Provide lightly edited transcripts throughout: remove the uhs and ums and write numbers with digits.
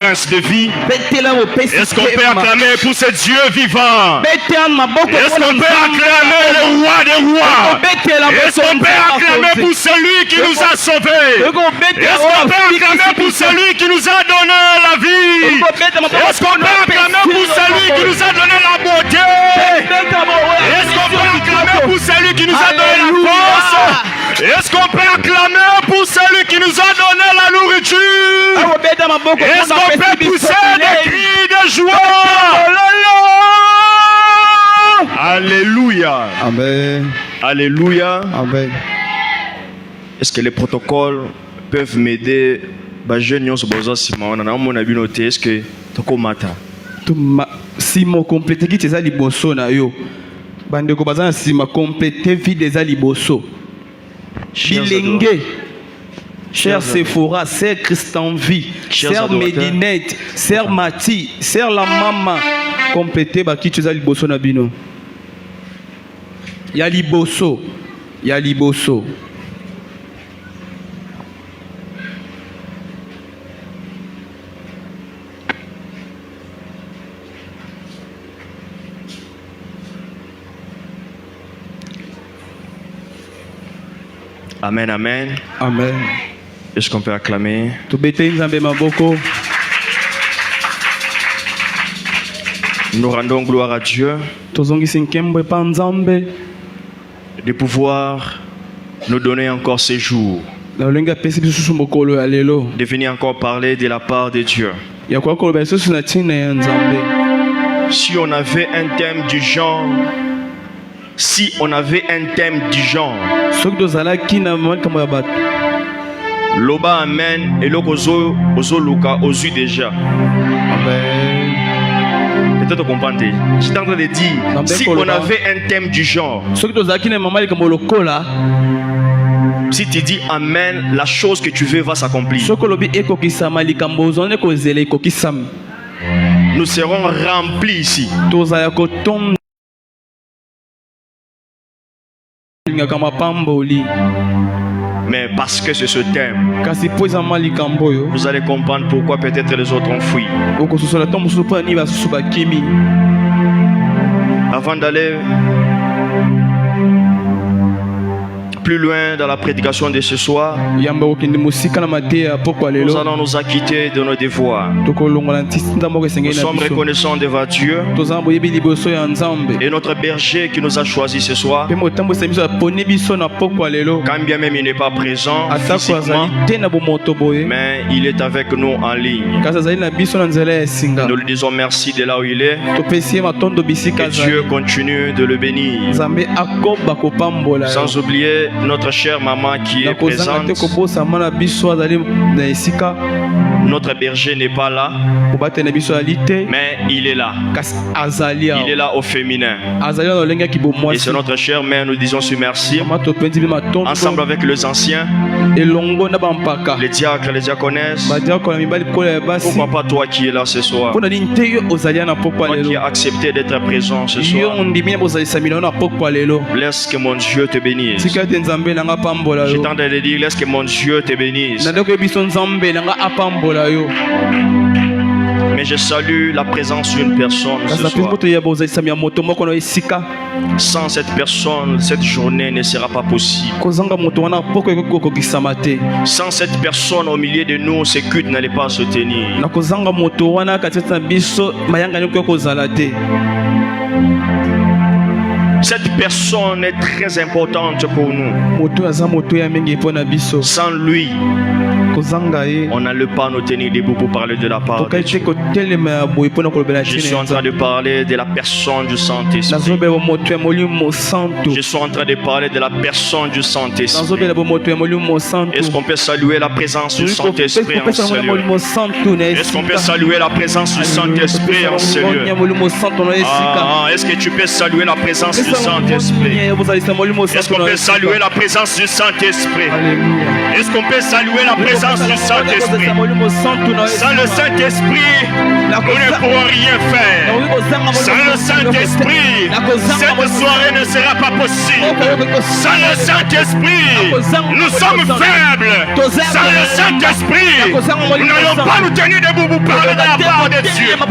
de vie. Est-ce qu'on peut acclamer pour ce Dieu vivant? Est-ce qu'on peut acclamer le roi des rois? Est-ce qu'on peut acclamer pour celui qui nous a sauvés? Est-ce qu'on peut acclamer pour celui qui nous a donné la vie? Est-ce qu'on peut acclamer pour celui qui nous a donné la beauté? Est-ce qu'on peut acclamer pour celui qui nous a donné la force? Est-ce qu'on peut acclamer pour celui qui nous a donné la nourriture? Est-ce qu'on peut pousser des cris de joie? Alléluia. Amen. Alléluia. Amen. Est-ce que les protocoles peuvent m'aider? Est-ce que si mon complété qui est liboso na yo bande ko bazana si ma complété vie des aliboso bilingue cher Sephora, sœur Christian Vie, sœur Medinette, sœur Mati, sœur la maman complété ba qui tu as liboso na bino ya liboso Amen, amen. Amen. Est-ce qu'on peut acclamer? Nous rendons gloire à Dieu de pouvoir nous donner encore ces jours, de venir encore parler de la part de Dieu. Si on avait un thème du genre, Loba amen et l'okozo luka ozu déjà. Peut-être comprendre. J'étais en train de dire, si on avait un thème du genre, si tu dis amen, la chose que tu veux va s'accomplir. Nous serons remplis ici. Mais parce que c'est ce thème, vous allez comprendre pourquoi peut-être les autres ont fui. Avant d'aller plus loin dans la prédication de ce soir, nous allons nous acquitter de nos devoirs. Nous sommes reconnaissants devant Dieu et notre berger qui nous a choisis ce soir. Quand bien même il n'est pas présent physiquement, mais il est avec nous en ligne. Nous lui disons merci de là où il est. Que Dieu continue de le bénir. Sans oublier notre chère maman qui est présente. Notre berger n'est pas là, mais il est là. Il est là au féminin. Et c'est notre chère mère, nous disons ce merci. Ensemble avec les anciens, les diacres, les diaconesses. Pourquoi pas toi qui es là ce soir? Toi qui as accepté d'être présent ce soir. Laisse que mon Dieu te bénisse. Je t'entends de dire, laisse que mon Dieu te bénisse. Mais je salue la présence d'une personne ce soir. Sans cette personne, cette journée ne sera pas possible. Sans cette personne au milieu de nous, ce culte n'allait pas se tenir. Cette personne est très importante pour nous. Sans lui, on n'allait pas nous tenir debout pour parler de la part de Dieu. Je suis en train de parler de la personne du Saint-Esprit. Je suis en train de parler de la personne du Saint-Esprit. Est-ce qu'on peut saluer la présence du Saint-Esprit en ce lieu? Est-ce qu'on peut saluer la présence du Saint-Esprit en ce lieu? Est-ce que tu peux saluer la présence du Saint-Esprit? Est-ce qu'on peut saluer la présence du Saint-Esprit? Est-ce qu'on peut saluer la présence du Saint-Esprit? Sans le Saint-Esprit, nous ne pourrons rien faire. Sans le Saint-Esprit, cette soirée ne sera pas possible. Sans le Saint-Esprit, nous sommes faibles. Sans le Saint-Esprit, nous n'allons pas nous tenir debout pour parler de la part de Dieu. La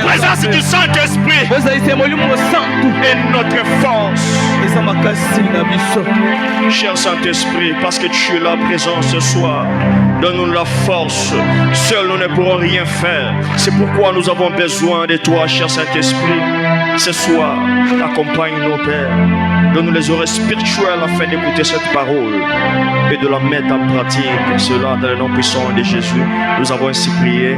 présence du Saint-Esprit est notre force. Cher Saint-Esprit, parce que tu es là présent ce soir, donne-nous la force. Seuls nous ne pourrons rien faire. C'est pourquoi nous avons besoin de toi, cher Saint-Esprit. Ce soir, accompagne nos pères. Donne-nous les oreilles spirituelles afin d'écouter cette parole et de la mettre en pratique. Cela dans le nom puissant de Jésus. Nous avons ainsi prié.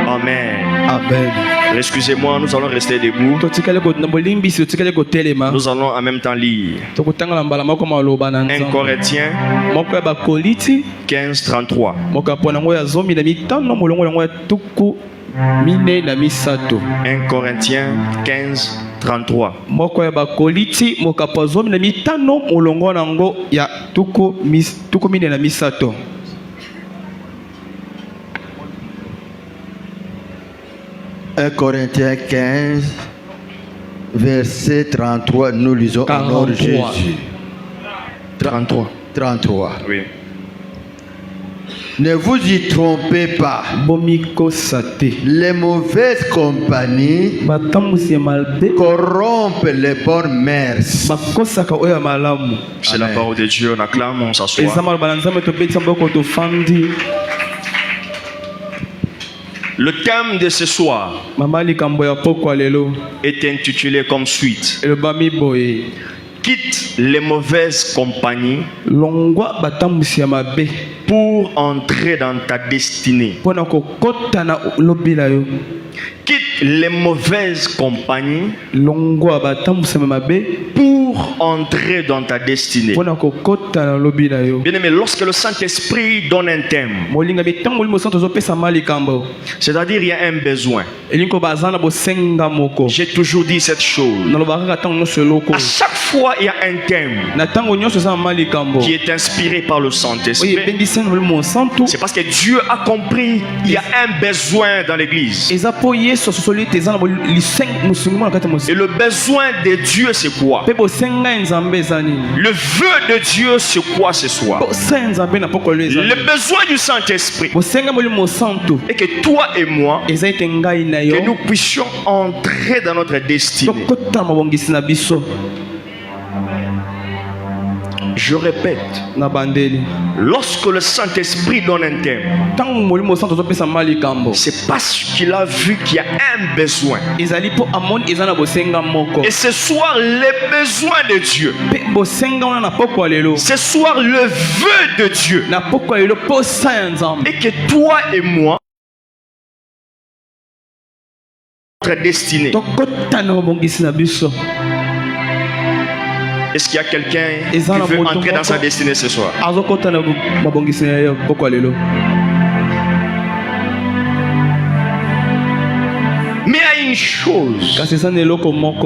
Amen. Amen. Excusez-moi, nous allons rester debout. Nous allons en même temps lire 1 Corinthiens 15:33. 1 Corinthiens 15:33. 1 Corinthiens 15, verset 33, nous lisons au nom de Jésus. 33. Oui. Ne vous y trompez pas. Les mauvaises compagnies corrompent les bonnes mœurs. C'est la parole de Dieu. On acclame, on s'assoit. Le thème de ce soir est intitulé comme suite: quitte les mauvaises compagnies pour entrer dans ta destinée. Quitte les mauvaises compagnies pour entrer dans ta destinée. Bien aimé, lorsque le Saint-Esprit donne un thème, c'est-à-dire il y a un besoin. J'ai toujours dit cette chose. À chaque fois il y a un thème qui est inspiré par le Saint-Esprit. C'est parce que Dieu a compris qu'il y a un besoin dans l'église. Et le besoin de Dieu, c'est quoi? Le vœu de Dieu, c'est quoi ce soir? Le besoin du Saint-Esprit est que toi et moi, que nous puissions entrer dans notre destinée. Je répète, lorsque le Saint-Esprit donne un thème, c'est parce qu'il a vu qu'il y a un besoin. Et ce soir, les besoins de Dieu, ce soir, le vœu de Dieu, et que toi et moi, notre destinée. Est-ce qu'il y a quelqu'un qui veut entrer dans sa destinée ce soir? Mais il y a une chose,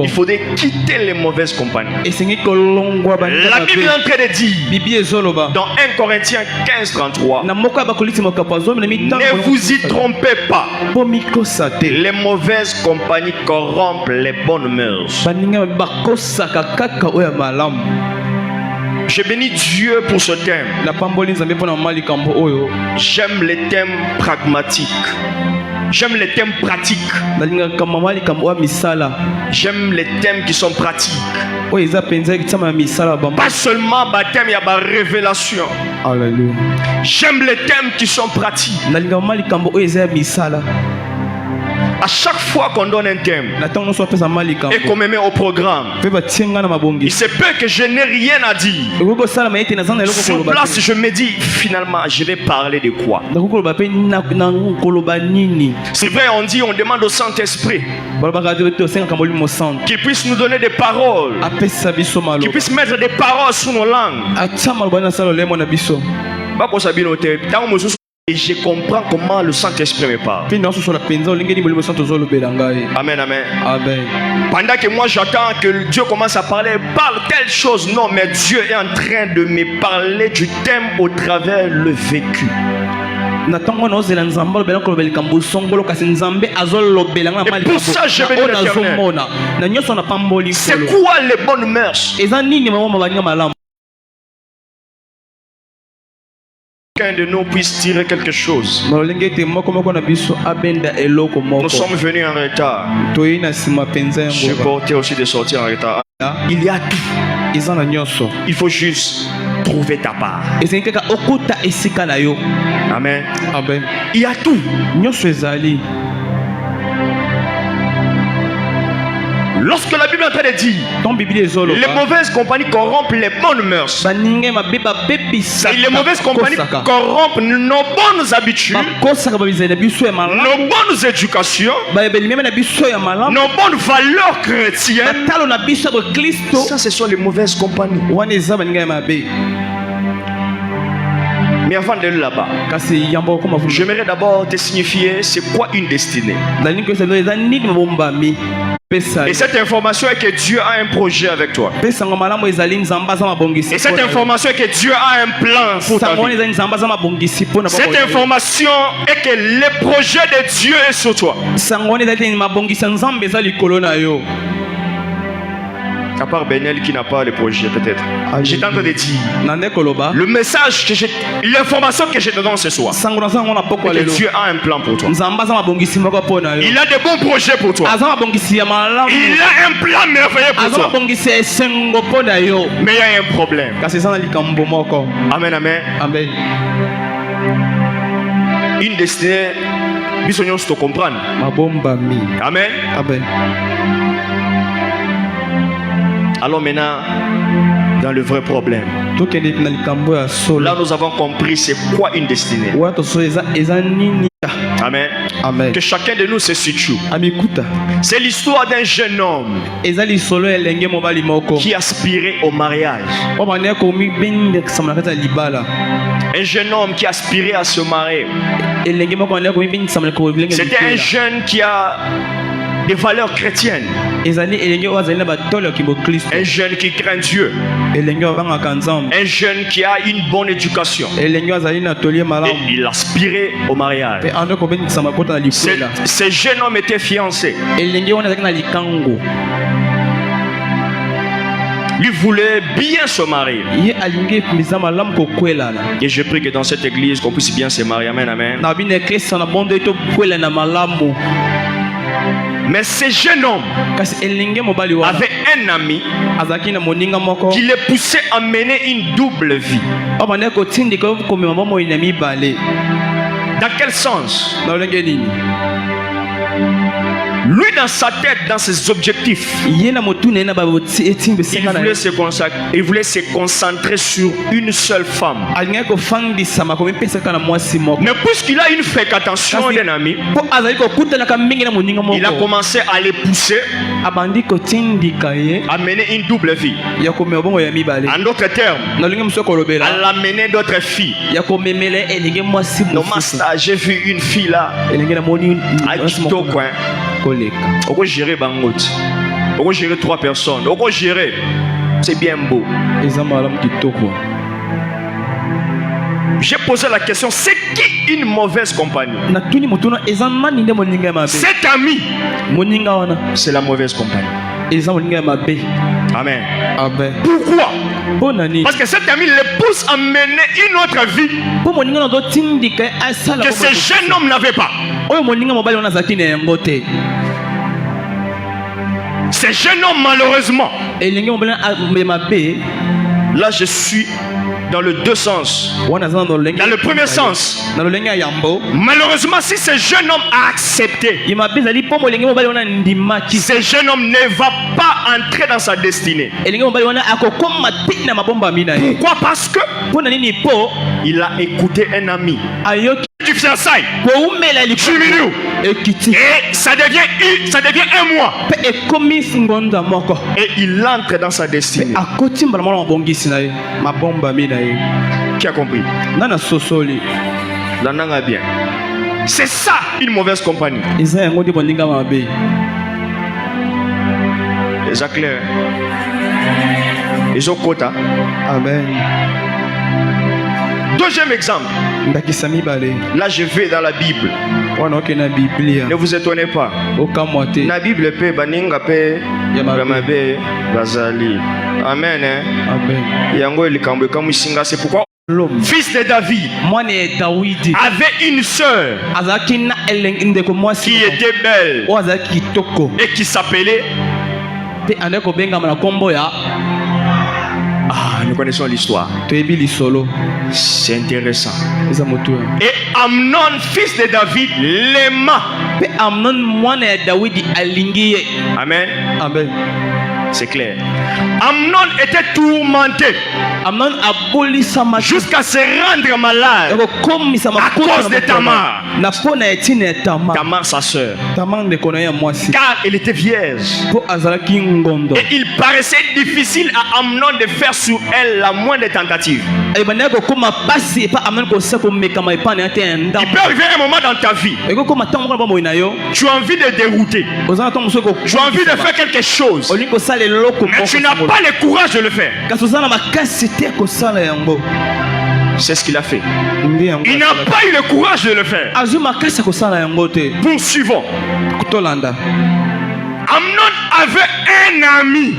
il faudrait quitter les mauvaises compagnies. La Bible est en train de dire dans 1 Corinthiens 15:33, ne vous y trompez pas. Les mauvaises compagnies corrompent les bonnes mœurs. Je bénis Dieu pour ce thème. J'aime les thèmes pragmatiques. J'aime les thèmes pratiques. J'aime les thèmes qui sont pratiques. Pas seulement baptême, il y a ma révélation. Alléluia. J'aime les thèmes qui sont pratiques. À chaque fois qu'on donne un thème et qu'on me met au programme, il se peut que je n'ai rien à dire. Sur place, je me dis, finalement, je vais parler de quoi? C'est vrai, on dit, on demande au Saint-Esprit qu'il puisse nous donner des paroles, qu'il puisse mettre des paroles sur nos langues. Et je comprends comment le Saint-Esprit me parle. Amen, amen. Amen. Pendant que moi j'attends que Dieu commence à parler, parle telle chose. Non, mais Dieu est en train de me parler du thème au travers le vécu. Et pour ça, je vais dire l'éternel. C'est quoi les bonnes mœurs? Qu'un de nous puisse tirer quelque chose. Nous sommes venus en retard. Je portais aussi de sortir en retard. Il y a tout. Il faut juste trouver ta part. Amen. Amen. Il y a tout. Lorsque la Bible est en train de dire les mauvaises compagnies corrompent les bonnes mœurs, et les mauvaises compagnies corrompent nos bonnes habitudes, nos bonnes éducations, nos bonnes valeurs chrétiennes, ça ce sont les mauvaises compagnies. Mais avant d'aller là-bas, j'aimerais d'abord te signifier c'est quoi une destinée. Et cette information est que Dieu a un projet avec toi. Et cette information est que Dieu a un plan pour ta vie. Cette information est que le projet de Dieu est sur toi. À part Benel qui n'a pas le projet peut-être. J'étais en train de dire le message que l'information que je te donne ce soir, que Dieu a un plan pour toi. Il a de bons projets pour toi. Il a un plan merveilleux pour toi. Mais il y a un problème. Amen, amen. Amen. Une destinée, nous sommes tous comprendre. Amen. Amen. Alors maintenant, dans le vrai problème. Là, nous avons compris c'est quoi une destinée. Amen. Amen. Que chacun de nous se situe. C'est l'histoire d'un jeune homme qui aspirait au mariage. Un jeune homme qui aspirait à se marier. C'était un jeune qui a des valeurs chrétiennes. Un jeune qui craint Dieu. Un jeune qui a une bonne éducation. Et il aspirait au mariage. Ce jeune homme était fiancé. Il voulait bien se marier. Et je prie que dans cette église qu'on puisse bien se marier. Amen, amen. Mais ce jeune homme avait un ami qui le poussait à mener une double vie. Dans quel sens? Lui, dans sa tête, dans ses objectifs, il voulait se concentrer sur une seule femme. Mais puisqu'il a une fréquentation d'un ami, il a commencé à les pousser à mener une double vie. En d'autres termes, à l'amener d'autres filles. Non, master, j'ai vu une fille là, à Quito, coin. On peut gérer Bangot. On peut gérer 3 personnes. On peut gérer. C'est bien beau. J'ai posé la question, c'est qui une mauvaise compagnie? Cet ami, c'est la mauvaise compagnie. Amen. Amen. Pourquoi? Parce que cet ami le pousse à mener une autre vie que ce jeune homme n'avait pas. Ce jeune homme, malheureusement, là je suis dans le deux sens. Dans le premier sens, malheureusement, si ce jeune homme a accepté, ce jeune homme ne va pas entrer dans sa destinée. Pourquoi? Parce que il a écouté un ami du fiançailles, et ça devient un mois, et il entre dans sa destinée. Qui a compris? L'ananga bien. C'est ça une mauvaise compagnie. Déjà clair. Ils ont quota. Amen. Deuxième exemple. Là, je vais dans la Bible. Ne vous étonnez pas. La Bible peut baninga peut yamabe bazali. Amen. Yango elikambo kamusinga. C'est pourquoi fils de David avait une sœur qui était belle et qui s'appelait. Ah, nous connaissons l'histoire. C'est intéressant. Et Amnon, fils de David, l'aima. Amen. Amen. C'est clair. Amnon était tourmenté jusqu'à se rendre malade à cause de Tamar. Tamar, sa sœur. Car elle était vierge. Et il paraissait difficile à Amnon de faire sur elle la moindre tentative. Il peut arriver un moment dans ta vie, tu as envie de dérouter, tu as envie de faire quelque chose, mais tu n'as pas le courage de le faire. C'est ce qu'il a fait. Il n'a pas eu le courage de le faire. Poursuivons. Amnon avait un ami.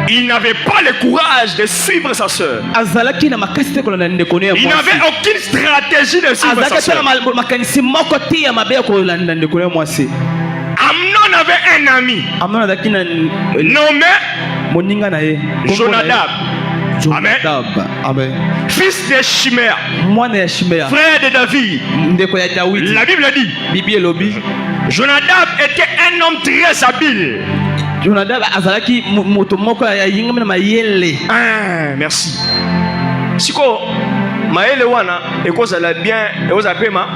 Il n'avait pas le courage de suivre sa sœur. Il n'avait aucune stratégie de suivre sa sœur. Amnon avait un ami nommé Jonadab. Amen. Fils de Shimea, frère de David. La Bible dit Jonadab était un homme très habile. Merci. Siko maele wana ekozala bien ekozapema.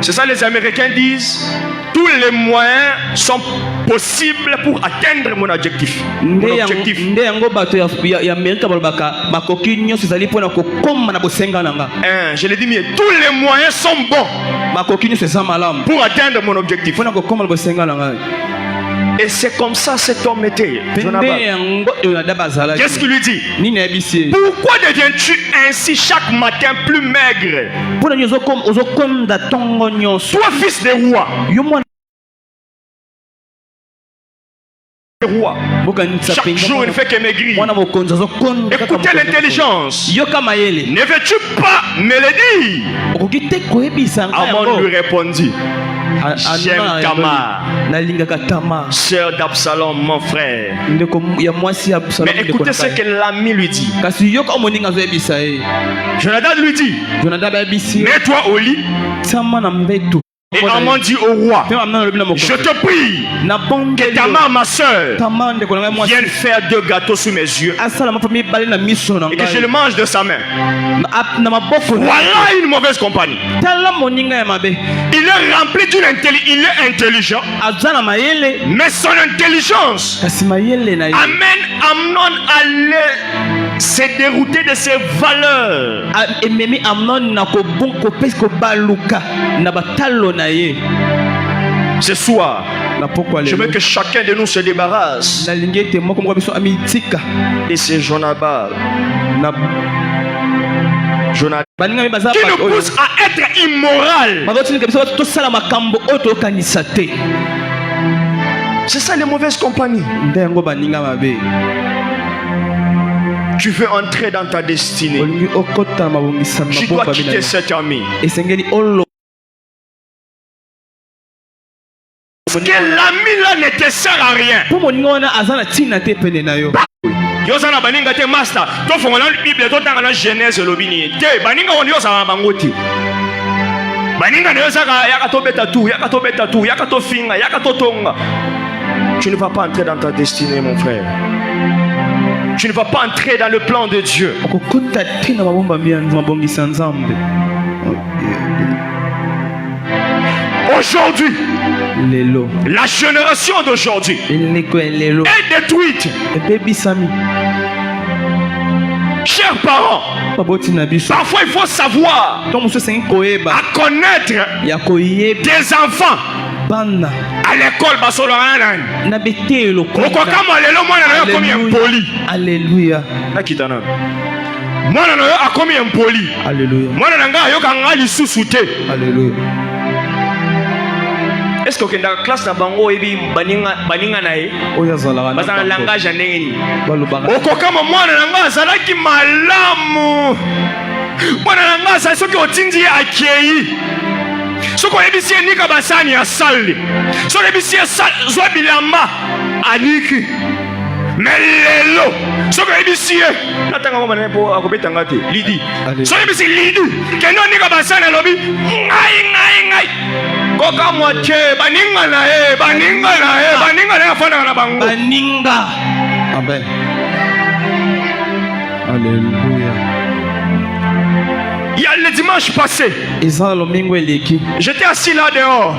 C'est ça les Américains disent. Tous les moyens sont possibles pour atteindre mon objectif. Je l'ai dit mieux. Tous les moyens sont bons pour atteindre mon objectif. Et c'est comme ça cet homme était. Qu'est-ce qu'il lui dit? Pourquoi deviens-tu ainsi chaque matin plus maigre? Toi, fils de roi. Chaque jour il ne fait que maigrir. Écoutez l'intelligence. Ne veux-tu pas me le dire? Amnon lui répondit, j'aime Tamar, sœur d'Absalom, mon frère. Mais écoutez ce que l'ami lui dit. Jonadab lui dit, mets-toi au lit. Et Amnon dit au roi, je te prie que Tamar, ma soeur, vienne faire 2 gâteaux sous mes yeux et que je le mange de sa main. Voilà une mauvaise compagnie. Il est rempli il est intelligent, mais son intelligence amène Amnon à se dérouter de ses valeurs. Ce soir, je veux que chacun de nous se débarrasse de ces Jonadab qui nous pousse à être immoral. C'est ça les mauvaises compagnies. Tu veux entrer dans ta destinée, tu dois quitter cet ami. Que l'ami là ne te sert à rien. Yosana baninga te master. To fongola Bible to tanga na Genèse lobini. Te baninga on yosana bangoti. Baninga ne yosaka yakato betatu, yakato betatu, yakato finga, yakato tonga. Tu ne vas pas entrer dans ta destinée, mon frère. Tu ne vas pas entrer dans le plan de Dieu. Aujourd'hui, la génération d'aujourd'hui est détruite Chers parents, parfois il faut savoir à connaître des enfants. À l'école, Alléluia. Mwana nayo akomi impoli. Alléluia. Mwana nanga yoka ngali susute. Alléluia. Est-ce que okenda classe na bango ebi baninga nae? Oya zala na basa langage ndenge ni. Balubaka. Okokama mwana nanga azalaki malamu. Mwana nanga azali soki otindi akei. Soko ebisi nika basani ya sali. Soko ebisi zwa bilamba aniki. Melelo soko ebisi natanga ngoma nepo akobeta ngate lidi soko ebisi lidi kendo nika basana lobi ngai koka moche baninga na afana na bango baninga. Amen. Alléluia. Il y a le dimanche passé, j'étais assis là dehors.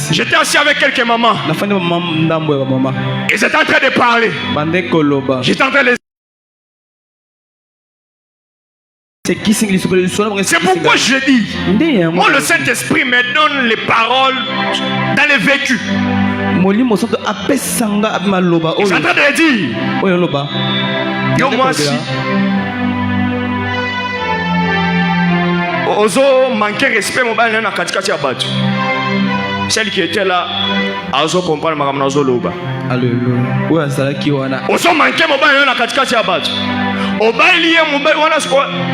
J'étais assis avec quelques mamans. Ils étaient en train de parler. J'étais en train de... C'est pourquoi je dis, moi le Saint-Esprit me donne les paroles dans les vécus. Ils sont en train de dire, yo moi aussi. Ozo manquer respect mobile na katikati ya batu. Celle qui était là, ozo comprendre makamna ozo loba. Alléluia. Oya zalaki wana. Ozo manquer mobile na katikati ya batu. Obaliye mobile wana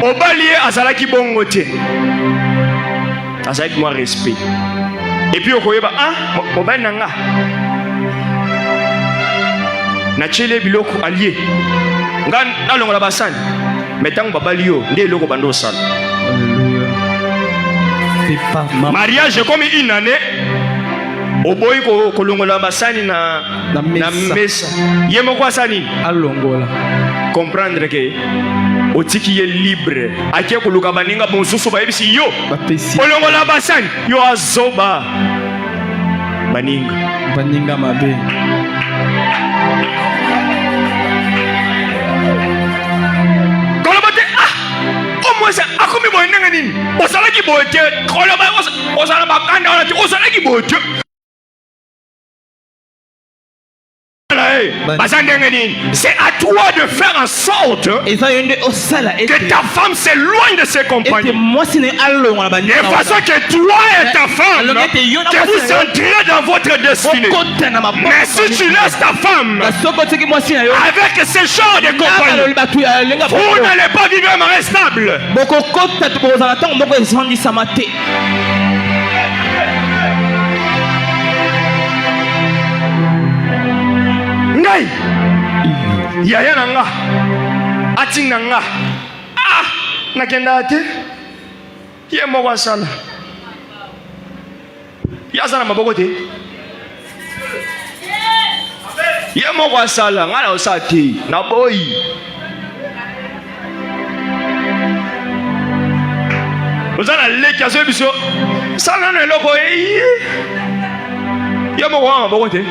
obaliye azalaki bongo te. Azalaki moi respect. Et puis okoyeba mobile nanga. Na chele biloko allié. Nga nalongola basani. Metango babaliyo nde eloko bando sala. Mariage comme une année. Oboyi kolongola basani na mesa. Yemo kwa sani alongola. Comprendre que otiki ye libre. Akie koluka baninga bonsusu ba ebisi yo. Kolongola basani yo azoba. Baninga mabe. Akomi boye ndenge nini osalaki boye te koloba osala bakanda wana te osalaki boye te c'est à toi de faire en sorte que ta femme s'éloigne de ses compagnons. De façon que toi et ta femme, que vous entrez dans votre destinée. Mais si tu laisses ta femme avec ce genre de compagnons, vous n'allez pas vivre un mariage stable. Yaya nanga ating nanga nakenda ate ye moko asala yasala maboko te ye moko asala ngala osala te na boyi ozala leki azo biso sala na eloko ye moko wa maboko te.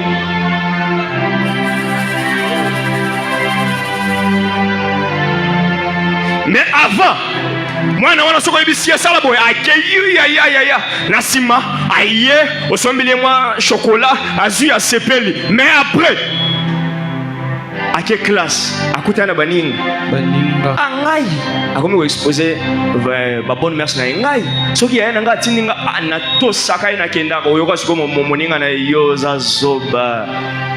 Mais avant, moi je suis ici à Salabo, na sima, aïe, au sommet moi chocolat, azu à sepeli. Mais après, à quelle classe? À côté de Baninga. Angai. A comme vous exposez, ma bonne mère na ngai. Ce qui est un gars tininga na to sakai na kenda ko yoka siko moninga na yoza zoba.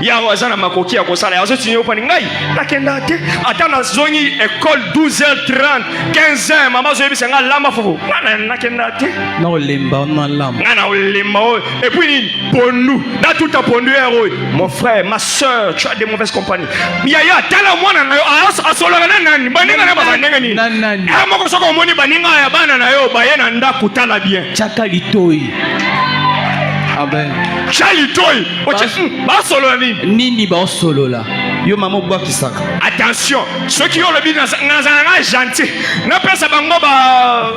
Ya wazana makoki ya kosala ya zo tinyo pa ngai na kenda te. Ata na zongi école 12h30, 15h mama zo yebisa nga lamba fufu. Na kenda te. Na olemba na lamba. Na olemba o. Et puis pondu, na tout a pondu héros. Mon frère, ma soeur, tu as des mauvaises compagnies. Yaya tala mwana na yo asologa nani baninga na bazandenga ni nani moko soko moni baninga ya bana na yo baye na ndaku tala bien chaka litoi. Amen. Chalitoi ba solo nini ba solola yo mama bwa kisaka. Attention ceux qui ont le but na gentil na pesa bango ba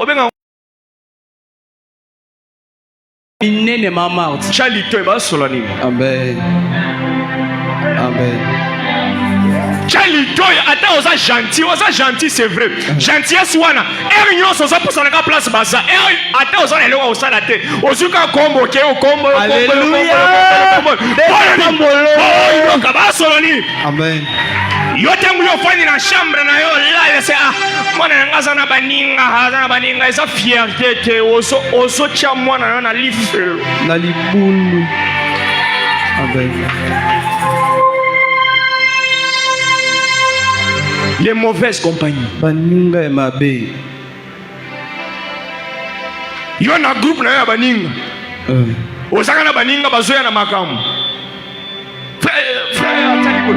obenga inene mama chalitoi ba solo ni. Amen. Amen. Chalitoy, attends, osa gentil, c'est vrai. Gentillesse wana. Erignon, sosa pour s'en place basa. Attends, osa les lois au salate. Osuka combo, ke o combo. Alléluia. Amen. Yo tangu yo fani na chambre na yo là c'est mwana ngaza na baninga eza fierté te oso cha mwana na lifelo na libulu. Amen. Les mauvaises compagnies. Baninga e mabe. Yo na groupe na ya baninga. Osaka na baninga bazoya na makamu. Frère Talibo.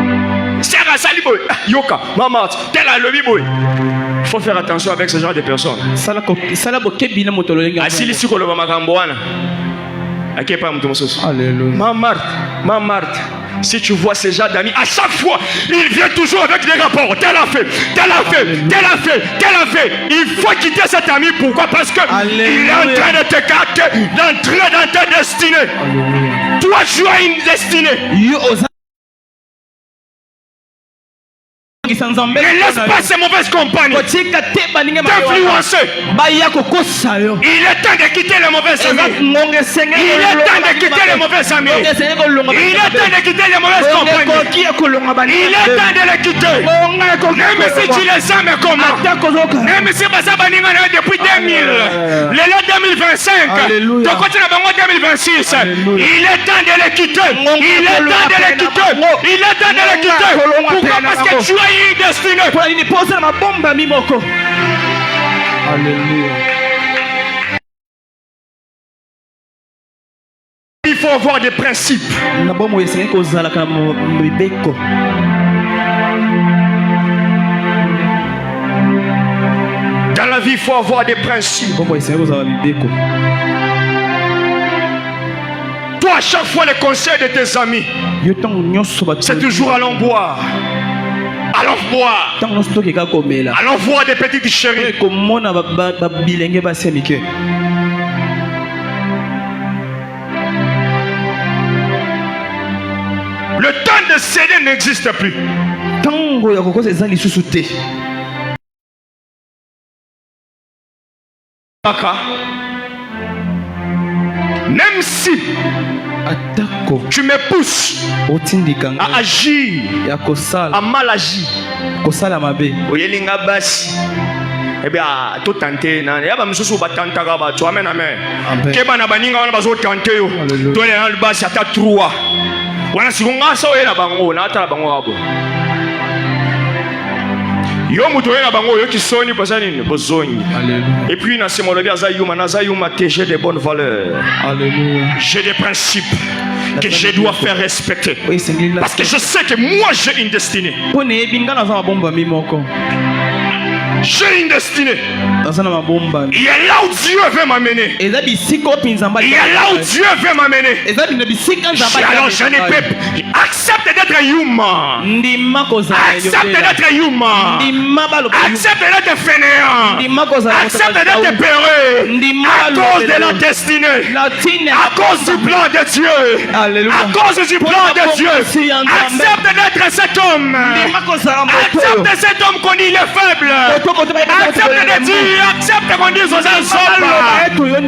Sera Salibo. Yoka, maman, tel a le biboy. Il faut faire attention avec ce genre de personnes. Asili siko lo makambo wana. Akepa mtu mososo. Alléluia. Ma Marthe, si tu vois ce genre d'amis, à chaque fois, il vient toujours avec des rapports. Tel a fait. Il faut quitter cet ami. Pourquoi? Parce que il est en train de te capter, d'entrer dans ta destinée. Alléluia. Toi, tu as une destinée. Ne laisse pas ces mauvaises compagnies t'influencer. Il est temps de quitter les mauvais amis. Il est temps de quitter les mauvais amis. Il est temps de quitter les mauvaises compagnies. Il est temps de les quitter. Même si tu les aimes comment, même si tu les depuis 2000, les 2025, tu continues à 2026. Il est temps de les quitter. Il est temps de les quitter. Il est temps de les quitter. Pourquoi? Parce que tu as une destinée. Alléluia. Il faut avoir des principes. Dans la vie, il faut avoir des principes. Toi, à chaque fois, les conseils de tes amis, c'est toujours allons boire. Allons voir. Allons voir des petites chéries. Le temps de céder n'existe plus. Même si tu me pousses à agir, à mal agir, oyelinga basi ebe to tenter na ya ba misusu ba tantaka ba to amen amen ke bana baninga wana bazo tenter yo to le na basi ata 3 wana sikunga so yena bango na ata bango abo yo muto yena bango yo kisoni pasani ne bozonyi. Et puis na se molobi azayuma te j'ai des bonnes valeurs. Alléluia. J'ai des principes que je dois faire respecter. Parce que je sais que moi j'ai une destinée. J'ai une destinée. Il y a là où Dieu veut m'amener. Il y a là où Dieu veut m'amener. Alors je ne peux pas. Accepte d'être humain. Accepte d'être humain. Accepte d'être fainéant. Accepte d'être peureux. À cause de la destinée. À cause du plan de Dieu. À cause du plan de Dieu. Accepte d'être cet homme. Accepte cet homme qu'on dit il est faible. Accepte de dire, accepte qu'on dise aux hommes à cause de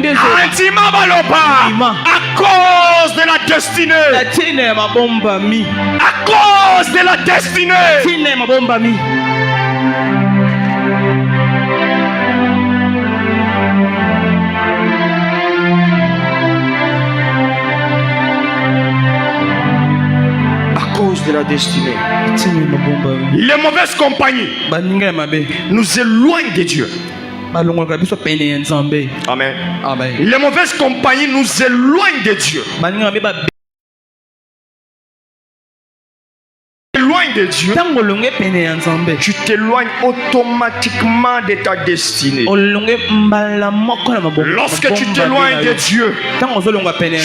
la destinée. À cause de la destinée. De la destinée. Les mauvaises compagnies nous éloignent de Dieu. Amen. Amen. Les mauvaises compagnies nous éloignent de Dieu. De Dieu, tu t'éloignes automatiquement de ta destinée. Lorsque tu t'éloignes de Dieu,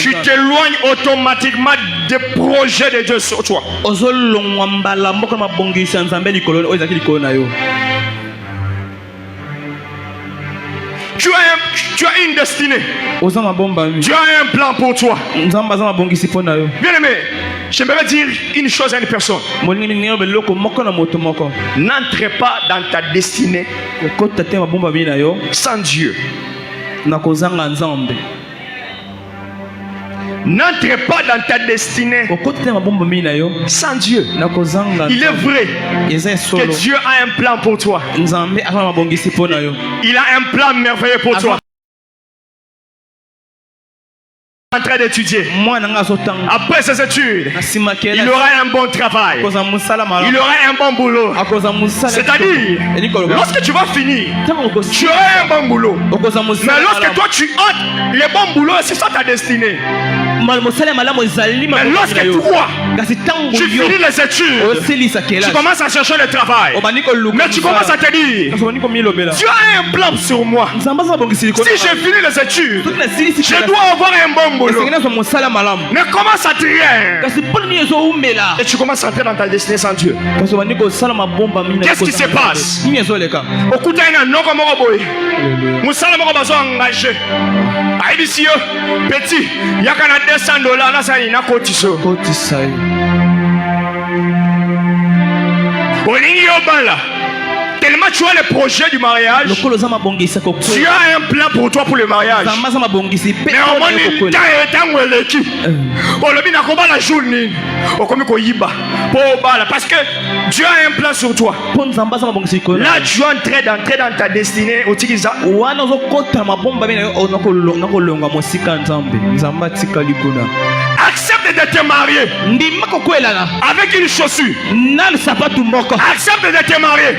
tu t'éloignes automatiquement des projets de Dieu sur toi. Tu as une destinée. Tu as un plan pour toi. Bien-aimé, j'aimerais dire une chose à une personne. N'entrez pas dans ta destinée sans Dieu. N'entrez pas dans ta destinée sans Dieu. Il est vrai que Dieu a un plan pour toi. Il a un plan merveilleux pour toi. En train d'étudier. Après ses études, il aura un bon travail. Il aura un bon boulot. C'est-à-dire, lorsque tu vas finir, tu auras un bon boulot. Mais lorsque toi tu ôtes les bons boulots, c'est ça ta destinée. Mais lorsque toi, tu finis les études, tu commences à chercher le travail. Mais tu commences à te dire, tu as un plan sur moi. Si j'ai fini les études, je dois avoir un bon boulot. Mais commence à trier. Et tu commences à entrer dans ta destinée sans Dieu. Qu'est-ce qui se passe? Petit, il y a $200 là, ça y est, tellement tu as le projet du mariage, tu as un plan pour toi pour le mariage. Mais au moins, parce que Dieu a un plan sur toi. Là, tu es en train d'entrer dans ta destinée. Accepte de te marier avec une chaussure. Accepte de te marier.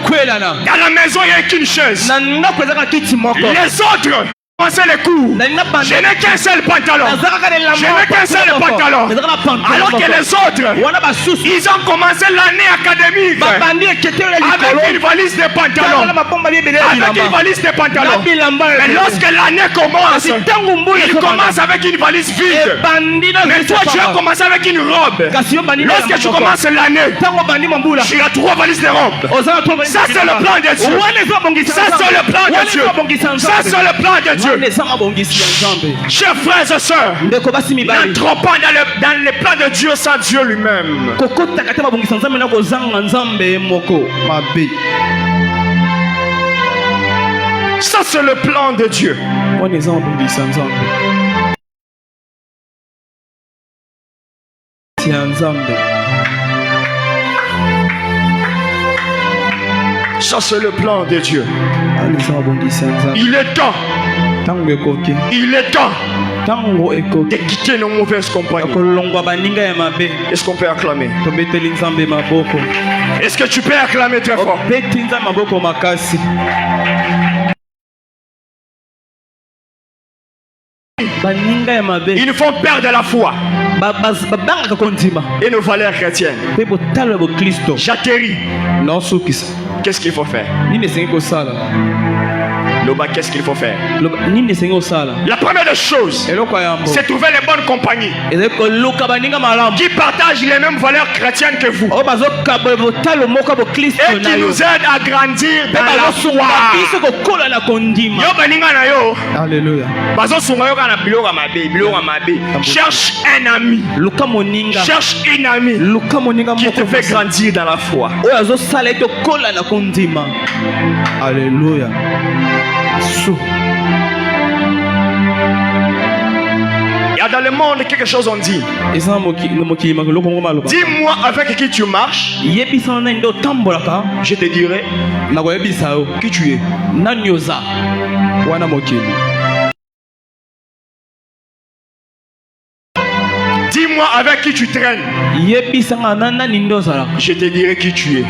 Dans la maison, il n'y a qu'une chaise. Les autres, commencez les cours. Je n'ai qu'un seul pantalon. Je n'ai qu'un seul pantalon. Alors que les autres, ils ont commencé l'année académique avec une valise de pantalons. Avec une valise de pantalons. Mais lorsque l'année commence, ils commencent avec une valise vide. Mais toi, tu as commencé avec une robe. Lorsque tu commences l'année, tu as 3 valises de robe. Ça, c'est le plan de Dieu. Ça, c'est le plan de Dieu. Ça, c'est le plan de Dieu. Chers frères et sœurs, n'entrons pas dans les plans de Dieu sans Dieu lui-même. Ça, c'est le plan de Dieu. Ça, c'est le plan de Dieu. Il est temps. Il est temps de quitter nos mauvaises compagnies. Est-ce qu'on peut acclamer? Est-ce que tu peux acclamer très fort? Ils nous font perdre la foi et nos valeurs chrétiennes. J'atterris. Qu'est-ce qu'il faut faire? Qu'est-ce qu'il faut faire? La première des choses, c'est trouver les bonnes compagnies qui partagent les mêmes valeurs chrétiennes que vous et qui nous aident à grandir dans la foi. Alléluia. Cherche un ami. Cherche une amie qui te fait grandir dans la foi. Alléluia. Il y a dans le monde quelque chose on dit. Dis-moi avec qui tu marches. Je te dirai qui tu es. Dis-moi avec qui tu traînes. Je te dirai qui tu es.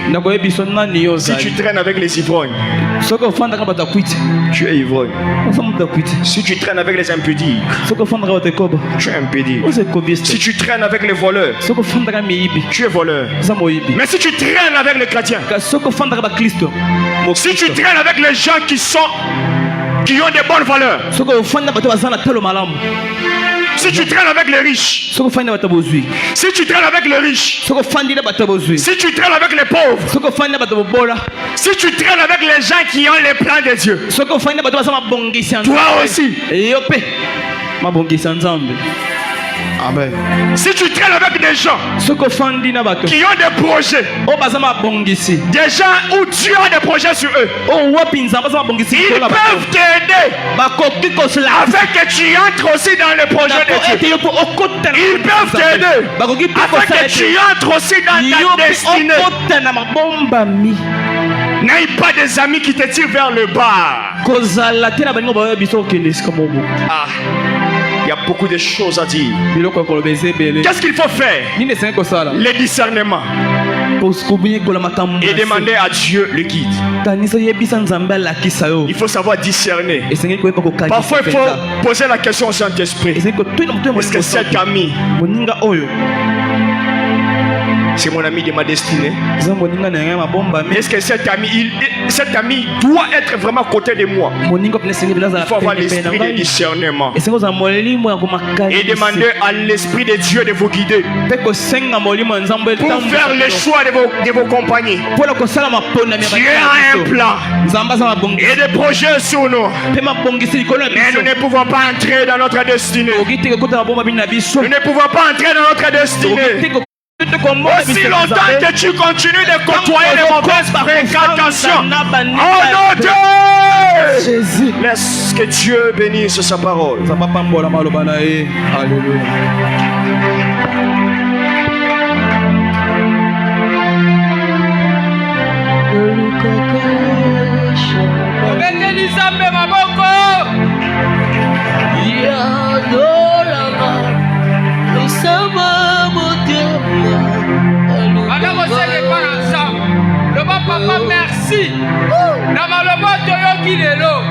Si tu traînes avec les ivrognes, tu es ivrogne. Si tu traînes avec les impudiques, tu es impédique. Si tu traînes avec les voleurs, tu es voleur. Mais si tu traînes avec les chrétiens, si tu traînes avec les gens qui ont des bonnes valeurs, Si tu traînes avec les riches, si tu traînes avec les riches, si tu traînes avec les pauvres, si tu traînes avec les gens qui ont les plans de Dieu, toi aussi. Amen. Si tu traînes avec des gens qui ont des projets, des gens où Dieu a des projets sur eux, ils peuvent t'aider afin que tu entres aussi dans le projet de Dieu. Ils peuvent t'aider afin que tu entres aussi dans ta destinée. N'aie pas des amis qui te tirent vers le bas. Il y a beaucoup de choses à dire. Qu'est-ce qu'il faut faire? Le discernement. Et demander à Dieu le guide. Il faut savoir discerner. Parfois il faut poser la question au Saint-Esprit. Est-ce que cet ami, c'est mon ami de ma destinée? Est-ce que cet ami doit être vraiment à côté de moi? Il faut avoir l'esprit de discernement. Et demander à l'Esprit de Dieu de vous guider pour faire le choix de vos compagnies. Dieu a un plan et des projets sur nous. Mais nous ne pouvons pas entrer dans notre destinée. Nous ne pouvons pas entrer dans notre destinée. Aussi longtemps que tu continues de côtoyer les mauvaises fréquentations, oh non Dieu, laisse que Dieu bénisse sa parole. Alléluia. Papa, merci. Namaloba toyoki lelo.